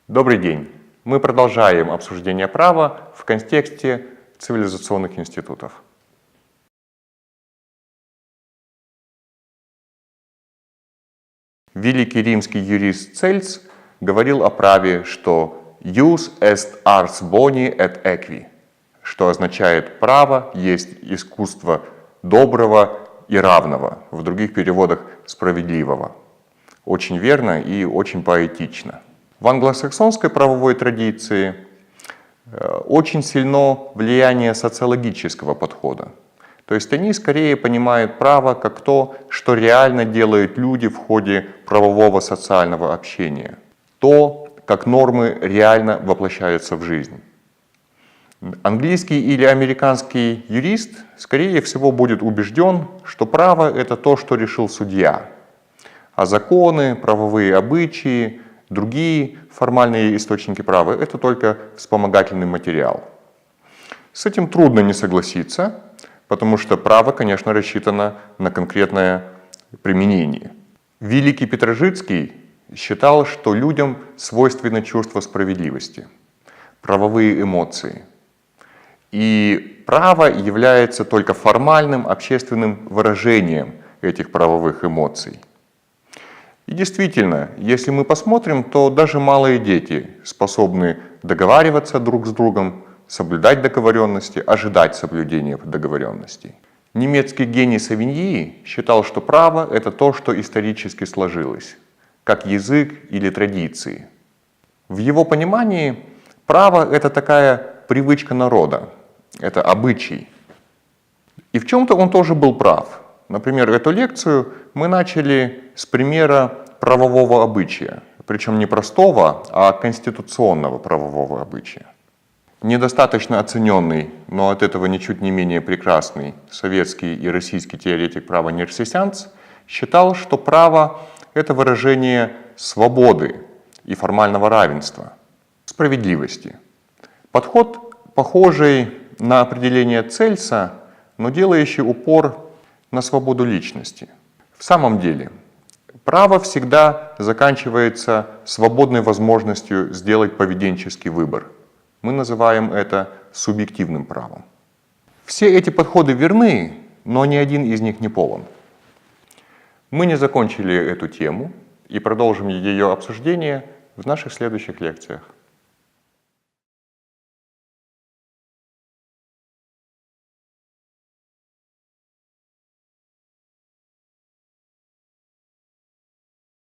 Добрый день! Мы продолжаем обсуждение права в контексте цивилизационных институтов. Великий римский юрист Цельс говорил о праве, что «jus est ars boni et equi», что означает «право есть искусство доброго и равного», в других переводах «справедливого». Очень верно и очень поэтично. В англосаксонской правовой традиции очень сильно влияние социологического подхода. То есть они скорее понимают право как то, что реально делают люди в ходе правового социального общения. То, как нормы реально воплощаются в жизнь. Английский или американский юрист, скорее всего, будет убежден, что право – это то, что решил судья. А законы, правовые обычаи, другие формальные источники права – это только вспомогательный материал. С этим трудно не согласиться, потому что право, конечно, рассчитано на конкретное применение. Великий Петрожицкий считал, что людям свойственно чувство справедливости, правовые эмоции. И право является только формальным общественным выражением этих правовых эмоций. И действительно, если мы посмотрим, то даже малые дети способны договариваться друг с другом, соблюдать договоренности, ожидать соблюдения договоренностей. Немецкий гений Савиньи считал, что право – это то, что исторически сложилось, как язык или традиции. В его понимании право – это такая привычка народа, это обычай. И в чем-то он тоже был прав. Например, эту лекцию мы начали с примера правового обычая, причем не простого, а конституционного правового обычая. Недостаточно оцененный, но от этого ничуть не менее прекрасный советский и российский теоретик права Нерсесянц считал, что право – это выражение свободы и формального равенства, справедливости. Подход, похожий на определение Цельса, но делающий упор на свободу личности. В самом деле, право всегда заканчивается свободной возможностью сделать поведенческий выбор. Мы называем это субъективным правом. Все эти подходы верны, но ни один из них не полон. Мы не закончили эту тему и продолжим ее обсуждение в наших следующих лекциях.